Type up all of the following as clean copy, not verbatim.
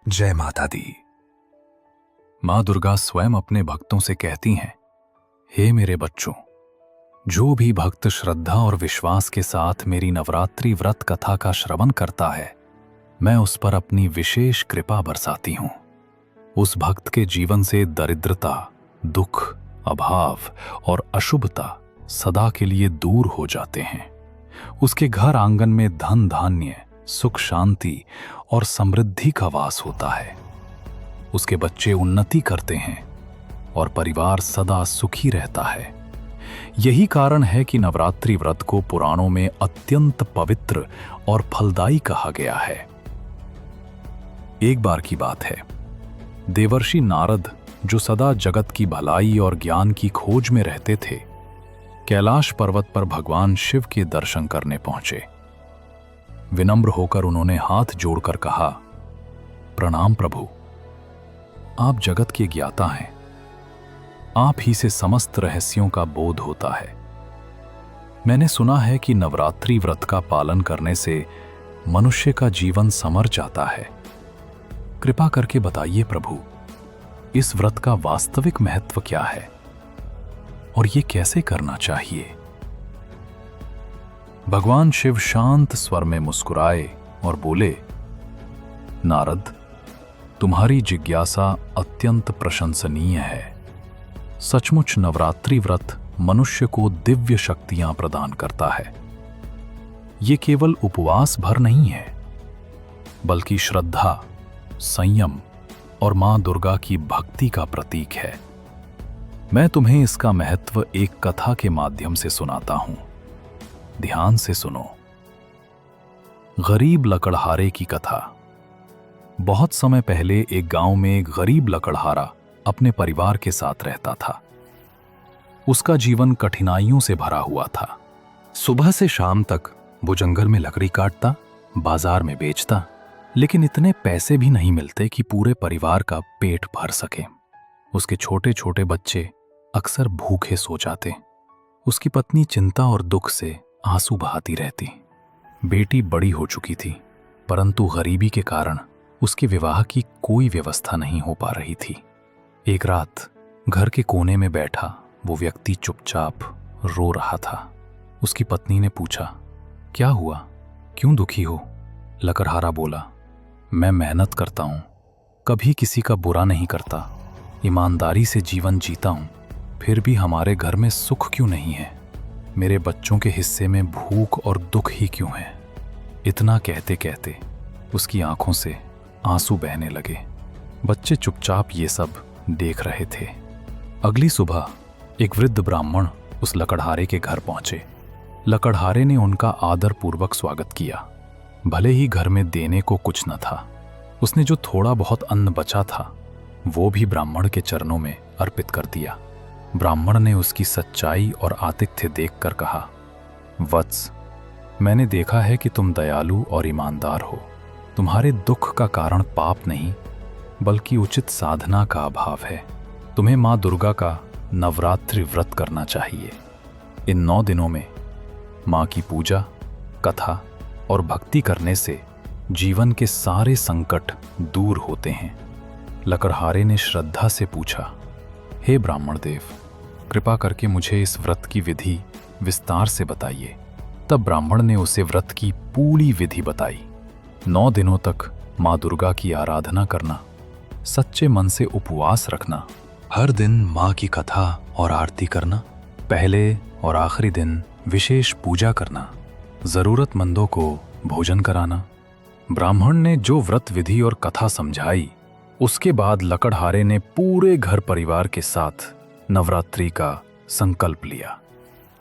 जय माता दी। मां दुर्गा स्वयं अपने भक्तों से कहती हैं, हे मेरे बच्चों, जो भी भक्त श्रद्धा और विश्वास के साथ मेरी नवरात्रि व्रत कथा का श्रवण करता है, मैं उस पर अपनी विशेष कृपा बरसाती हूं। उस भक्त के जीवन से दरिद्रता, दुख, अभाव और अशुभता सदा के लिए दूर हो जाते हैं। उसके घर आंगन में धन धान्य, सुख शांति और समृद्धि का वास होता है। उसके बच्चे उन्नति करते हैं और परिवार सदा सुखी रहता है। यही कारण है कि नवरात्रि व्रत को पुराणों में अत्यंत पवित्र और फलदायी कहा गया है। एक बार की बात है, देवर्षि नारद, जो सदा जगत की भलाई और ज्ञान की खोज में रहते थे, कैलाश पर्वत पर भगवान शिव के दर्शन करने पहुंचे। विनम्र होकर उन्होंने हाथ जोड़कर कहा, प्रणाम प्रभु, आप जगत के ज्ञाता हैं। आप ही से समस्त रहस्यों का बोध होता है। मैंने सुना है कि नवरात्रि व्रत का पालन करने से मनुष्य का जीवन संवर जाता है। कृपा करके बताइए प्रभु, इस व्रत का वास्तविक महत्व क्या है और ये कैसे करना चाहिए? भगवान शिव शांत स्वर में मुस्कुराए और बोले, नारद, तुम्हारी जिज्ञासा अत्यंत प्रशंसनीय है। सचमुच नवरात्रि व्रत मनुष्य को दिव्य शक्तियां प्रदान करता है। ये केवल उपवास भर नहीं है, बल्कि श्रद्धा, संयम और मां दुर्गा की भक्ति का प्रतीक है। मैं तुम्हें इसका महत्व एक कथा के माध्यम से सुनाता हूं। ध्यान से सुनो। गरीब लकड़हारे की कथा। बहुत समय पहले एक गांव में एक गरीब लकड़हारा अपने परिवार के साथ रहता था। उसका जीवन कठिनाइयों से भरा हुआ था। सुबह से शाम तक वो जंगल में लकड़ी काटता, बाजार में बेचता, लेकिन इतने पैसे भी नहीं मिलते कि पूरे परिवार का पेट भर सके। उसके छोटे छोटे बच्चे अक्सर भूखे सो जाते। उसकी पत्नी चिंता और दुख से आंसू बहाती रहती। बेटी बड़ी हो चुकी थी, परंतु गरीबी के कारण उसके विवाह की कोई व्यवस्था नहीं हो पा रही थी। एक रात घर के कोने में बैठा वो व्यक्ति चुपचाप रो रहा था। उसकी पत्नी ने पूछा, क्या हुआ, क्यों दुखी हो? लकड़हारा बोला, मैं मेहनत करता हूं, कभी किसी का बुरा नहीं करता, ईमानदारी से जीवन जीता हूं, फिर भी हमारे घर में सुख क्यों नहीं है? मेरे बच्चों के हिस्से में भूख और दुख ही क्यों है? इतना कहते कहते उसकी आंखों से आंसू बहने लगे। बच्चे चुपचाप ये सब देख रहे थे। अगली सुबह एक वृद्ध ब्राह्मण उस लकड़हारे के घर पहुंचे। लकड़हारे ने उनका आदर पूर्वक स्वागत किया। भले ही घर में देने को कुछ न था, उसने जो थोड़ा बहुत अन्न बचा था वो भी ब्राह्मण के चरणों में अर्पित कर दिया। ब्राह्मण ने उसकी सच्चाई और आतिथ्य देखकर कहा, वत्स, मैंने देखा है कि तुम दयालु और ईमानदार हो। तुम्हारे दुख का कारण पाप नहीं, बल्कि उचित साधना का अभाव है। तुम्हें मां दुर्गा का नवरात्रि व्रत करना चाहिए। इन 9 दिनों में मां की पूजा, कथा और भक्ति करने से जीवन के सारे संकट दूर होते हैं। लकड़हारे ने श्रद्धा से पूछा, हे ब्राह्मण देव, कृपा करके मुझे इस व्रत की विधि विस्तार से बताइए। तब ब्राह्मण ने उसे व्रत की पूरी विधि बताई। 9 दिनों तक मां दुर्गा की आराधना करना, सच्चे मन से उपवास रखना, हर दिन मां की कथा और आरती करना, पहले और आखिरी दिन विशेष पूजा करना, जरूरतमंदों को भोजन कराना। ब्राह्मण ने जो व्रत विधि और कथा समझाई, उसके बाद लकड़हारे ने पूरे घर परिवार के साथ नवरात्रि का संकल्प लिया।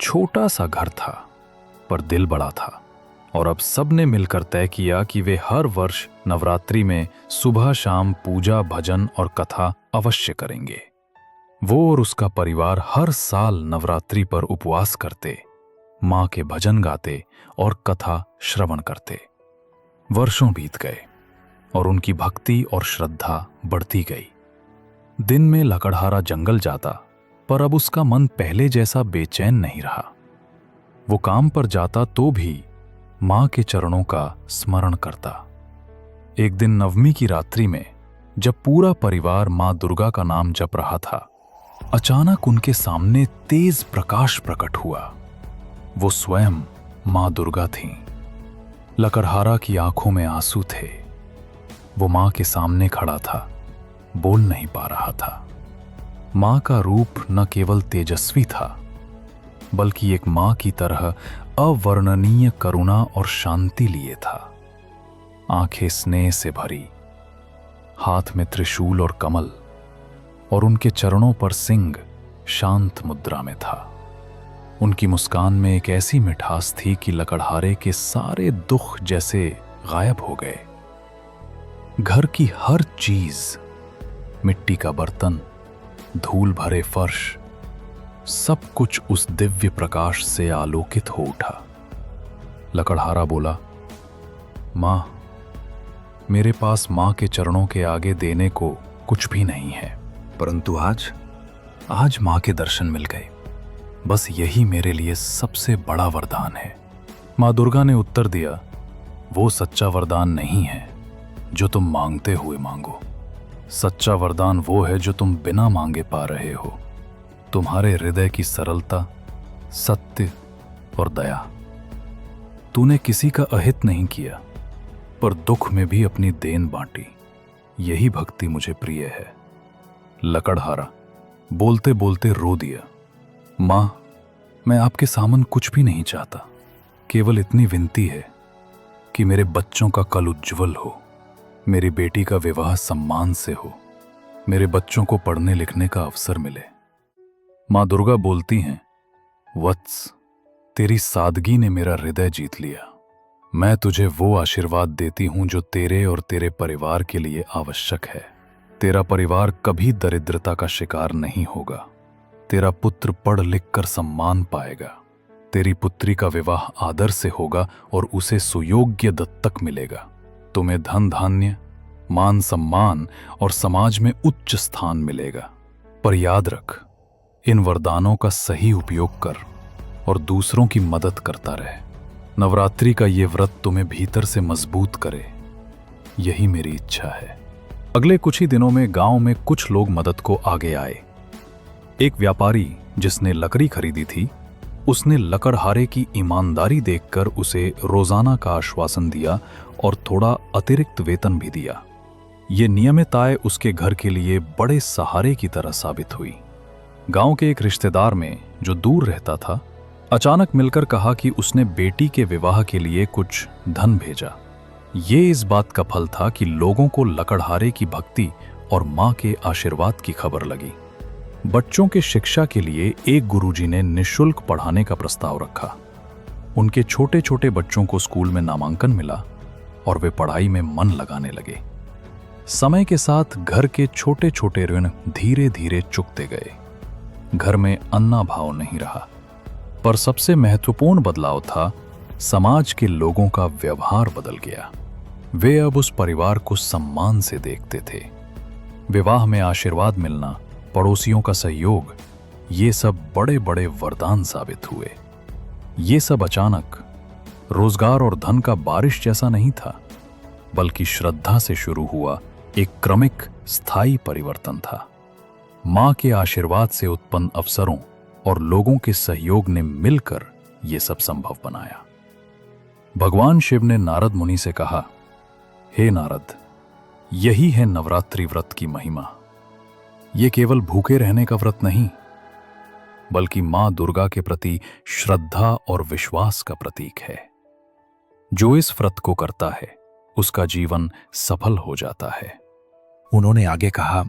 छोटा सा घर था, पर दिल बड़ा था, और अब सबने मिलकर तय किया कि वे हर वर्ष नवरात्रि में सुबह शाम पूजा, भजन और कथा अवश्य करेंगे। वो और उसका परिवार हर साल नवरात्रि पर उपवास करते, मां के भजन गाते और कथा श्रवण करते। वर्षों बीत गए और उनकी भक्ति और श्रद्धा बढ़ती गई। दिन में लकड़हारा जंगल जाता, पर अब उसका मन पहले जैसा बेचैन नहीं रहा। वो काम पर जाता तो भी मां के चरणों का स्मरण करता। एक दिन नवमी की रात्रि में जब पूरा परिवार मां दुर्गा का नाम जप रहा था, अचानक उनके सामने तेज प्रकाश प्रकट हुआ। वो स्वयं मां दुर्गा थीं। लकड़हारा की आंखों में आंसू थे। वो मां के सामने खड़ा था, बोल नहीं पा रहा था। मां का रूप न केवल तेजस्वी था, बल्कि एक मां की तरह अवर्णनीय करुणा और शांति लिए था। आंखें स्नेह से भरी, हाथ में त्रिशूल और कमल, और उनके चरणों पर सिंह शांत मुद्रा में था। उनकी मुस्कान में एक ऐसी मिठास थी कि लकड़हारे के सारे दुख जैसे गायब हो गए। घर की हर चीज, मिट्टी का बर्तन, धूल भरे फर्श, सब कुछ उस दिव्य प्रकाश से आलोकित हो उठा। लकड़हारा बोला, मां, मेरे पास मां के चरणों के आगे देने को कुछ भी नहीं है, परंतु आज मां के दर्शन मिल गए। बस यही मेरे लिए सबसे बड़ा वरदान है। मां दुर्गा ने उत्तर दिया, वो सच्चा वरदान नहीं है जो तुम मांगते हुए मांगो। सच्चा वरदान वो है जो तुम बिना मांगे पा रहे हो। तुम्हारे हृदय की सरलता, सत्य और दया। तूने किसी का अहित नहीं किया, पर दुख में भी अपनी देन बांटी। यही भक्ति मुझे प्रिय है। लकड़हारा बोलते बोलते रो दिया। मां, मैं आपके सामने कुछ भी नहीं चाहता, केवल इतनी विनती है कि मेरे बच्चों का कल उज्जवल हो, मेरी बेटी का विवाह सम्मान से हो, मेरे बच्चों को पढ़ने लिखने का अवसर मिले। मां दुर्गा बोलती हैं, वत्स, तेरी सादगी ने मेरा हृदय जीत लिया। मैं तुझे वो आशीर्वाद देती हूं जो तेरे और तेरे परिवार के लिए आवश्यक है। तेरा परिवार कभी दरिद्रता का शिकार नहीं होगा। तेरा पुत्र पढ़ लिख कर सम्मान पाएगा। तेरी पुत्री का विवाह आदर से होगा और उसे सुयोग्य दत्तक मिलेगा। तुम्हें धन धान्य, मान सम्मान और समाज में उच्च स्थान मिलेगा। पर याद रख, इन वरदानों का सही उपयोग कर और दूसरों की मदद करता रहे। नवरात्रि का ये व्रत तुम्हें भीतर से मजबूत करे, यही मेरी इच्छा है। अगले कुछ ही दिनों में गांव में कुछ लोग मदद को आगे आए। एक व्यापारी जिसने लकड़ी खरीदी थी, उसने लकड़हारे की ईमानदारी देखकर उसे रोजाना का आश्वासन दिया और थोड़ा अतिरिक्त वेतन भी दिया। ये नियमित आय उसके घर के लिए बड़े सहारे की तरह साबित हुई। गांव के एक रिश्तेदार में, जो दूर रहता था, अचानक मिलकर कहा कि उसने बेटी के विवाह के लिए कुछ धन भेजा। ये इस बात का फल था कि लोगों को लकड़हारे की भक्ति और मां के आशीर्वाद की खबर लगी। बच्चों के शिक्षा के लिए एक गुरुजी ने निःशुल्क पढ़ाने का प्रस्ताव रखा। उनके छोटे छोटे बच्चों को स्कूल में नामांकन मिला और वे पढ़ाई में मन लगाने लगे। समय के साथ घर के छोटे छोटे ऋण धीरे धीरे चुकते गए। घर में अन्ना भाव नहीं रहा, पर सबसे महत्वपूर्ण बदलाव था, समाज के लोगों का व्यवहार बदल गया। वे अब उस परिवार को सम्मान से देखते थे। विवाह में आशीर्वाद मिलना, पड़ोसियों का सहयोग, ये सब बड़े बड़े वरदान साबित हुए। ये सब अचानक रोजगार और धन का बारिश जैसा नहीं था, बल्कि श्रद्धा से शुरू हुआ एक क्रमिक स्थायी परिवर्तन था। मां के आशीर्वाद से उत्पन्न अवसरों और लोगों के सहयोग ने मिलकर यह सब संभव बनाया। भगवान शिव ने नारद मुनि से कहा, हे नारद, यही है नवरात्रि व्रत की महिमा। ये केवल भूखे रहने का व्रत नहीं, बल्कि मां दुर्गा के प्रति श्रद्धा और विश्वास का प्रतीक है। जो इस व्रत को करता है, उसका जीवन सफल हो जाता है। उन्होंने आगे कहा,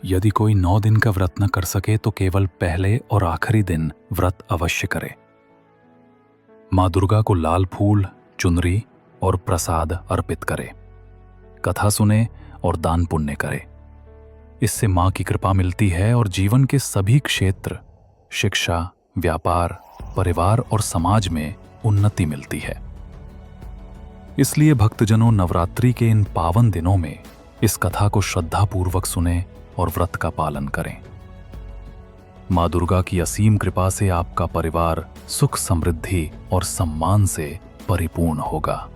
यदि कोई 9 दिन का व्रत न कर सके तो केवल पहले और आखिरी दिन व्रत अवश्य करे। मां दुर्गा को लाल फूल, चुनरी और प्रसाद अर्पित करे। कथा सुने और दान पुण्य करे। इससे मां की कृपा मिलती है और जीवन के सभी क्षेत्र, शिक्षा, व्यापार, परिवार और समाज में उन्नति मिलती है। इसलिए भक्तजनों, नवरात्रि के इन पावन दिनों में इस कथा को श्रद्धापूर्वक सुने और व्रत का पालन करें। मां दुर्गा की असीम कृपा से आपका परिवार सुख, समृद्धि और सम्मान से परिपूर्ण होगा।